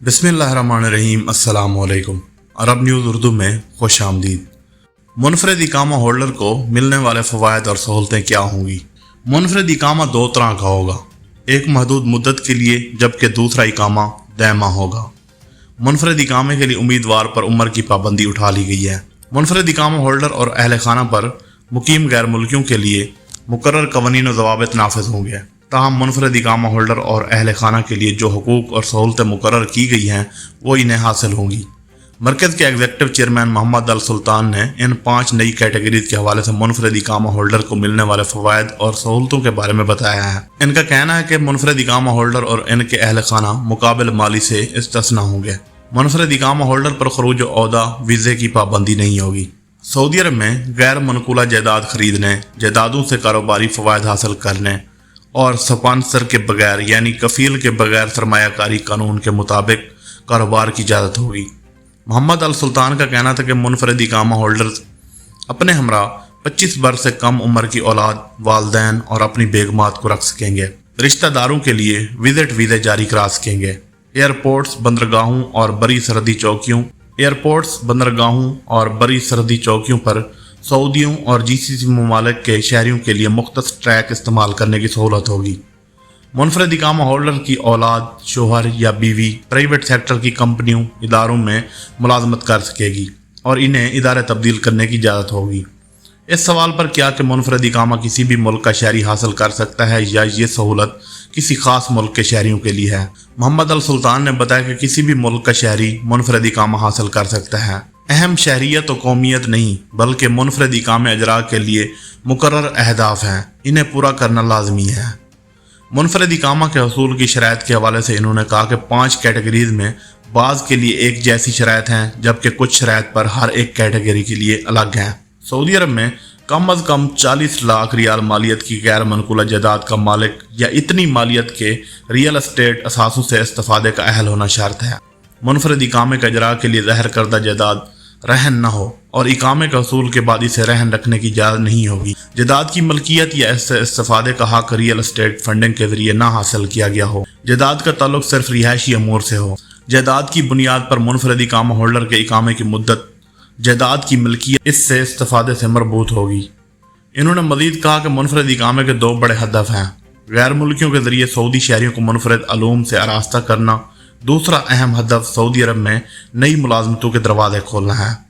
बिस्मिल्लाहिर्रहमानिर्रहीम। अस्सलाम वालेकुम। अरब न्यूज़ उर्दू में खुश आमदीद। मुनफरद इकामा होल्डर को मिलने वाले फ़वाइद और सहूलतें क्या होंगी? मुनफरद इकामा दो तरह का होगा, एक महदूद मुद्दत के लिए जबकि दूसरा इकामा दायमा होगा। मुनफरद इकामे के लिए उम्मीदवार पर उम्र की पाबंदी उठा ली गई है। मुनफरद इकामा होल्डर और अहल खाना पर मुकीम गैर मुल्कियों के लिए मुकर्रर कवानीन और ज़वाबित नाफिज होंगे। ताहम मुनफरद इकामा होल्डर और अहल खाना के लिए जो हुकूक और सहूलतें मुकर्रर की गई हैं वो इन्हें हासिल होंगी। मरकज़ के एग्जीक्यूटिव चेयरमैन मोहम्मद अल सुल्तान ने इन 5 नई कैटेगरीज के हवाले से मुनफरद इकामा होल्डर को मिलने वाले फ़वाइद और सहूलतों के बारे में बताया है। इनका कहना है कि मुनफरद इकामा होल्डर और इनके अहल खाना मुकाबिल माली से इस्तिस्ना होंगे। मुनफरद इकामा होल्डर पर खरूज ओहदा वीज़े की पाबंदी नहीं होगी। सऊदी अरब में गैर मनकूला जायदाद खरीदने, जायदादों से कारोबारी फ़वाइद हासिल करने और स्पॉन्सर के बगैर यानी कफील के बगैर सरमायाकारी कानून के मुताबिक कारोबार की इजाज़त होगी। मोहम्मद अल सुल्तान का कहना था कि मुनफरद इकामा होल्डर्स अपने हमरा 25 बरस से कम उम्र की औलाद, वालदैन और अपनी बेगमात को रख सकेंगे। रिश्तेदारों के लिए विजिट वीज़े जारी करा सकेंगे। एयरपोर्ट्स, बंदरगाहों और बड़ी सरहदी चौकियों पर सऊदियों और जीसीसी ममालिक के शहरियों के लिए मुख्तस ट्रैक इस्तेमाल करने की सहूलत होगी। मुनफरद इकामा होल्डर की औलाद, शोहर या बीवी प्राइवेट सेक्टर की कंपनियों, इदारों में मुलाजमत कर सकेगी और इन्हें इदारे तब्दील करने की इजाज़त होगी। इस सवाल पर क्या कि मुनफरद इकामा किसी भी मुल्क का शहरी हासिल कर सकता है या ये सहूलत किसी खास मुल्क के शहरियों के लिए है, मोहम्मद अल सुल्तान ने बताया कि किसी भी मुल्क का शहरी मुनफरद इकामा हासिल कर सकता है। अहम शहरियत और कौमियत नहीं बल्कि मुनफरद इकामे अजरा के लिए मुकर्रर अहदाफ हैं, इन्हें पूरा करना लाजमी है। मुनफरद इकामा के हसूल की शराइत के हवाले से इन्होंने कहा कि 5 कैटेगरीज में बाज़ के लिए एक जैसी शराइत हैं जबकि कुछ शराइत पर हर एक कैटेगरी के लिए अलग हैं। सऊदी अरब में कम अज़ कम 40 लाख रियाल मालियत की गैर मनकूला जायदाद का मालिक या इतनी मालियत के रियल एस्टेट असासों से इस्तिफादे का अहल होना शर्त है। मुनफरद इकामे का अजरा के लिए ज़ाहिर करदा जायदाद रहन न हो और इकामे के हसूल के बाद इसे रहन रखने की इजाज़त नहीं होगी। जायदाद की मलकियत या इससे इस्तिफादे का हक रियल एस्टेट फंडिंग के जरिए ना हासिल किया गया हो। जायदाद का ताल्लुक सिर्फ रिहायशी अमूर से हो। जायदाद की बुनियाद पर मुनफरद इकामा होल्डर के इकामे की मुद्दत, जायदाद की मलकियत इससे इस्तिफादे से मरबूत होगी। इन्होंने मजीद कहा कि मुनफरद इकामे के 2 बड़े हदफ हैं, गैर मुल्कियों के जरिए सऊदी शहरियों को मुनफरद अलूम से आरास्ता करना। दूसरा अहम हदफ सऊदी अरब में नई मुलाजमतों के दरवाजे खोलना है।